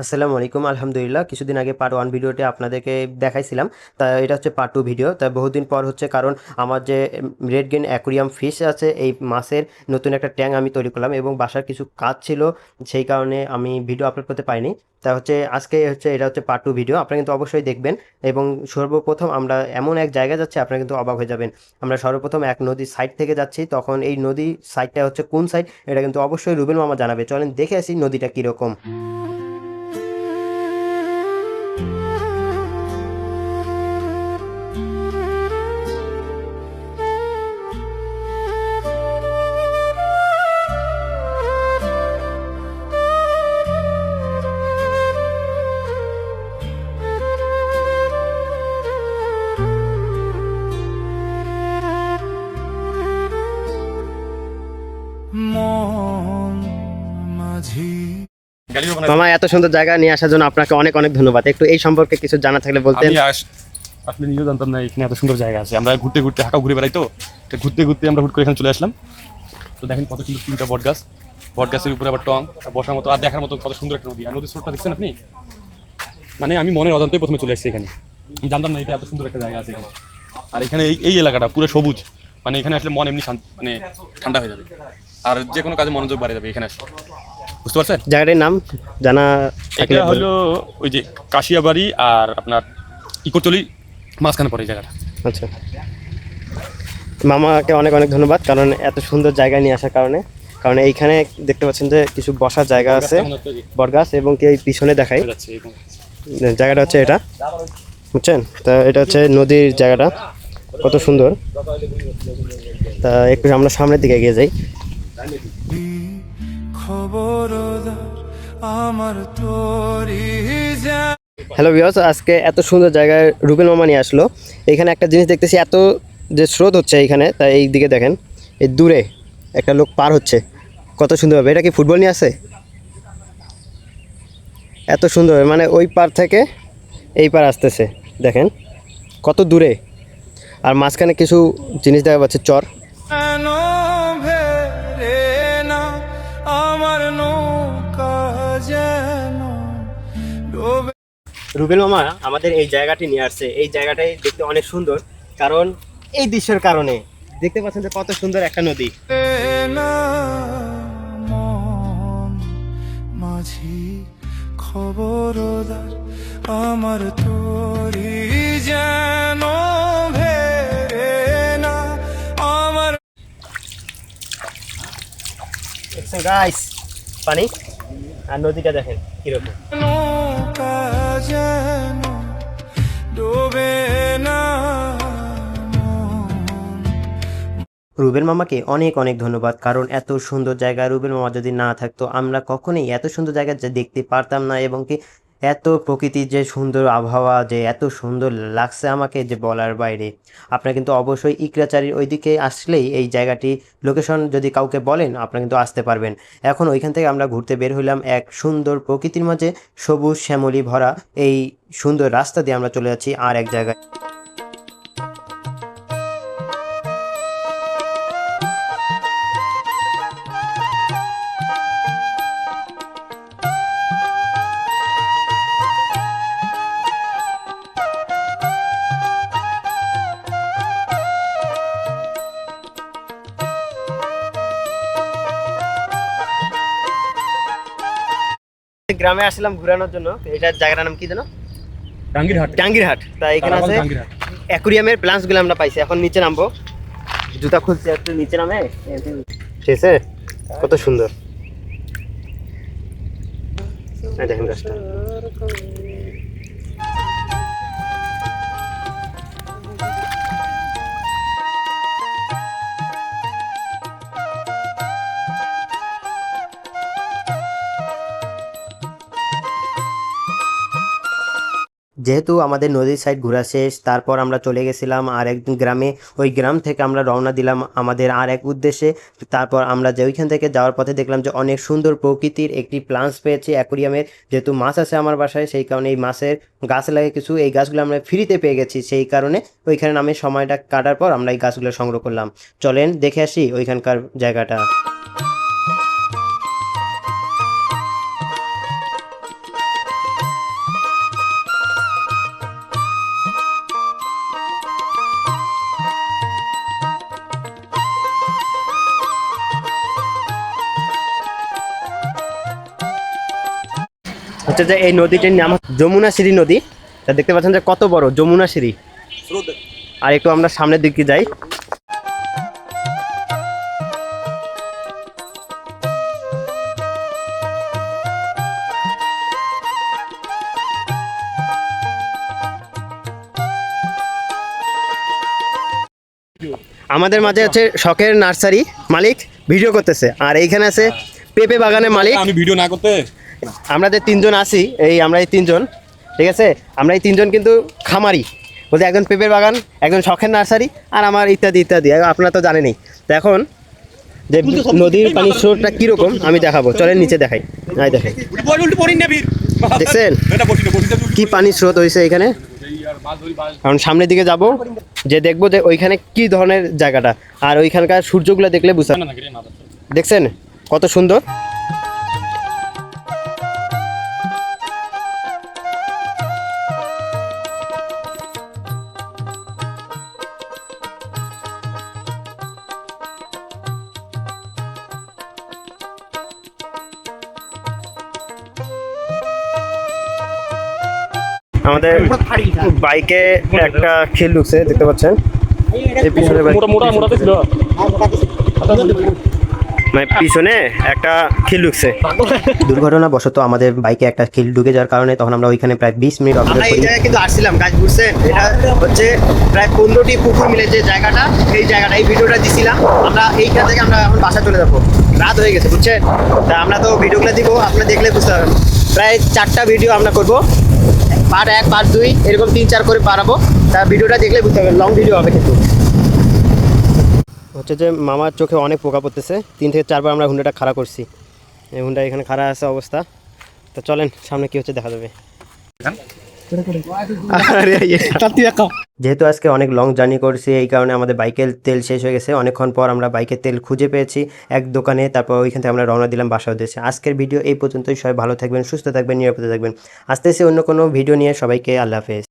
আসসালামু আলাইকুম। আলহামদুলিল্লাহ, কিছুদিন আগে পার্ট 1 ভিডিওতে আপনাদেরকে দেখাইছিলাম। তা এটা হচ্ছে পার্ট 2 ভিডিও। তা বহুদিন পর হচ্ছে, কারণ আমার যে রেড গ্রিন অ্যাকুরিয়াম ফিশ আছে, এই মাছের নতুন একটা ট্যাঙ্ক আমি তৈরি করলাম এবং বাসার কিছু কাজ ছিল, সেই কারণে আমি ভিডিও আপলোড করতে পারিনি। তা হচ্ছে আজকে হচ্ছে এটা হচ্ছে পার্ট 2 ভিডিও, আপনারা কিন্তু অবশ্যই দেখবেন। এবং সর্বপ্রথম আমরা এমন এক জায়গায় যাচ্ছি, আপনারা কিন্তু অবাক হয়ে যাবেন। আমরা সর্বপ্রথম এক নদীর সাইড থেকে যাচ্ছি, তখন এই নদী সাইডটা হচ্ছে কোন সাইড এটা কিন্তু অবশ্যই রুবেল মামা জানাবে। চলেন দেখে আসি নদীটা কীরকম। মামা, এত সুন্দর জায়গা নিয়ে আসার জন্য আপনাকে অনেক অনেক ধন্যবাদ। একটু এই সম্পর্কে কিছু জানা থাকলে বলতেন। আসলে নিজেও জানতাম না এখানে এত সুন্দর জায়গা আছে। আমরা ঘুরতে ঘুরতে ঢাকা ঘুরে বেড়াই, তো ঘুরতে ঘুরতে আমরা হুট করে এখানে চলে আসলাম। তো দেখেন কত সুন্দর তিনটা বট গাছের উপরে আবার টং বসার মতো আর দেখার মতো কত সুন্দর একটা নদী। আর নদীর স্রোতটা দেখছেন আপনি? মানে আমি মনের অজান্তেই প্রথমে চলে আসছি এখানে, আমি জানতাম না এটা এত সুন্দর একটা জায়গা আছে এখানে। আর এখানে এই এলাকাটা পুরো সবুজ, মানে এখানে আসলে মন এমনি মানে ঠান্ডা হয়ে যাবে, আর যে কোনো কাজে মনোযোগ বাড়ে যাবে এখানে আসলে। বুঝতে পারছেন জায়গাটির নাম জানা থাকলে এটা হলো ওই যে কাশিয়াবাড়ি আর আপনার ইকোটলি মাঝখানে পড়ে এই জায়গাটা। আচ্ছা, মামাকে অনেক অনেক ধন্যবাদ, কারণ এত সুন্দর জায়গা নিয়ে আসার কারণে। কারণ এইখানে দেখতে পাচ্ছেন যে কিছু বসার জায়গা আছে, বটগাছ, এবং কি এই পিছনে দেখাই জায়গাটা হচ্ছে এটা, বুঝছেন? তা এটা হচ্ছে নদীর জায়গাটা, কত সুন্দর। তা একটু আমরা সামনের দিকে এগিয়ে যাই। হ্যালো ভিউয়ার্স, আজকে এত সুন্দর জায়গায় রুবেল মামা নিয়ে আসলো। এখানে একটা জিনিস দেখতেছি, এত যে স্রোত হচ্ছে এইখানে, তাই এই দিকে দেখেন, এই দূরে একটা লোক পার হচ্ছে, কত সুন্দরভাবে। এটা কি ফুটবল নিয়ে আসে? এত সুন্দরভাবে, মানে ওই পার থেকে এই পার আসতেছে, দেখেন কত দূরে। আর মাঝখানে কিছু জিনিস দেখা যাচ্ছে, চর। রুবেল মামা আমাদের এই জায়গাটি নিয়ে আসছে। এই জায়গাটাই দেখতে অনেক সুন্দর, কারণ এই দৃশ্যের কারণে। দেখতে পাচ্ছেন যে কত সুন্দর একটা নদী। মাঝি খবরদার আমার তোরি যেন ভেরে না আমার। দেখছেন গাইস, পানি আর নদীটা দেখেন কিরকম। নৌকা যেন ডোবে না। রুবেল মামাকে অনেক অনেক ধন্যবাদ, কারণ এত সুন্দর জায়গা, রুবেল মামা যদি না থাকতো আমরা কখনোই এত সুন্দর জায়গা দেখতে পারতাম না। এবং কি এত প্রকৃতির যে সুন্দর আবহাওয়া, যে এত সুন্দর লাগছে আমাকে, যে বলার বাইরে। আপনারা কিন্তু অবশ্যই ইকরাচারির ওইদিকে আসলেই এই জায়গাটি লোকেশন যদি কাউকে বলেন, আপনারা কিন্তু আসতে পারবেন। এখন ওইখান থেকে আমরা ঘুরতে বের হইলাম এক সুন্দর প্রকৃতির মাঝে, সবুজ শ্যামলী ভরা এই সুন্দর রাস্তা দিয়ে আমরা চলে যাচ্ছি আর এক জায়গায়। গ্রামে আসলাম ঘোরানোর জন্য। এটার জায়গাটার নাম কি জানো? টাঙ্গিরহাট। টাঙ্গিরহাট। তা এখানে আছে অ্যাকুরিয়ামের প্লান্টস গুলো আমরা পাইছি। এখন নিচে নামবো, জুতা খুলছে, একটু নিচে নামে। ঠিক আছে, কত সুন্দর দেখেন গাছটা। যেহেতু আমাদের নদীর সাইড ঘোরা শেষ, তারপর আমরা চলে গেছিলাম আর এক গ্রামে। ওই গ্রাম থেকে আমরা রওনা দিলাম আমাদের আর এক উদ্দেশ্যে। তারপর আমরা যে ওইখান থেকে যাওয়ার পথে দেখলাম যে অনেক সুন্দর প্রকৃতির একটি প্লান্টস পেয়েছি অ্যাকুরিয়ামের। যেহেতু মাছ আছে আমার বাসায়, সেই কারণে এই মাছের গাছ লাগে কিছু, এই গাছগুলো আমরা ফ্রিতে পেয়ে গেছি, সেই কারণে ওইখানে নামে সময়টা কাটার পর আমরা এই গাছগুলো সংগ্রহ করলাম। চলেন দেখে আসি ওইখানকার জায়গাটা। হচ্ছে যে এই নদীটির নাম যমুনাশ্রী নদী। তা দেখতে পাচ্ছেন যে কত বড় যমুনাশ্রী। আর একটু আমরা সামনের দিকে যাই। আমাদের মাঝে আছে শখের নার্সারি মালিক ভিডিও করতেছে, আর এইখানে আছে পেঁপে বাগানের মালিক। আমি ভিডিও না করতে আমরা যে তিনজন আছি আমরা এই তিনজন, ঠিক আছে, আমরা এই তিনজন কিন্তু খামারি বলতে, একজন পেঁপের বাগান, একজন শখের নার্সারি, আর আমার ইত্যাদি ইত্যাদি, আপনারা তো জানেনই। তো এখন যে নদীর পানির স্রোতটা কীরকম আমি দেখাবো, চলেন নিচে দেখাই। দেখাই দেখছেন কি পানির স্রোত হয়েছে এখানে। এখন সামনের দিকে যাব, যে দেখবো যে ওইখানে কি ধরনের জায়গাটা, আর ওইখানকার সূর্যগুলো দেখলে বুঝতে দেখছেন কত সুন্দর। আমাদের বাইকে একটা খিল ঢুকছে, দেখতে পাচ্ছেন এই পিছনে মানে পিছনে একটা খিল ঢুকছে। দুর্ঘটনাবশত আমাদের বাইকে একটা খিল ঢুকে যাওয়ার কারণে তখন আমরা ওইখানে প্রায় 20 মিনিট আমরা এই জায়গায় কিন্তু আসছিলাম কাজ বুঝছেন। এটা হচ্ছে প্রায় 15টি পুকুর মিলে যে জায়গাটা, এই ভিডিওটা দিছিলাম আমরা। এইখান থেকে আমরা এখন বাসা চলে যাবো, রাত হয়ে গেছে বুঝছেন। তা আমরা তো ভিডিওগুলো দিব, আপনারা দেখলে বুঝতে পারবেন। প্রায় 4টা ভিডিও আমরা করবো, পার্ট 1 পার্ট 2 এরকম 3-4 করে পারাবো। তা ভিডিওটা দেখলে বুঝতে পারবেন, লং ভিডিও হবে। কিন্তু হচ্ছে যে মামার চোখে অনেক পোকা পড়তেছে, 3 থেকে 4 বার আমরা হুন্ডাটা খাড়া করছি। এই হুন্ডা এখানে খাড়া আছে অবস্থা। তো চলেন সামনে কি হচ্ছে দেখা যাবে। যেহেতু আজকে অনেক লং জার্নি করছি, এই কারণে আমাদের বাইকের তেল শেষ হয়ে গেছে। অনেকক্ষণ পর আমরা বাইকের তেল খুঁজে পেয়েছি এক দোকানে, তারপর ওইখান থেকে আমরা রওনা দিলাম বাসার উদ্দেশ্যে। আজকের ভিডিও এই পর্যন্তই। সবাই ভালো থাকবেন, সুস্থ থাকবেন, নিরাপদে থাকবেন। আসতেছি অন্য কোনো ভিডিও নিয়ে। সবাইকে আল্লাহ হাফেজ।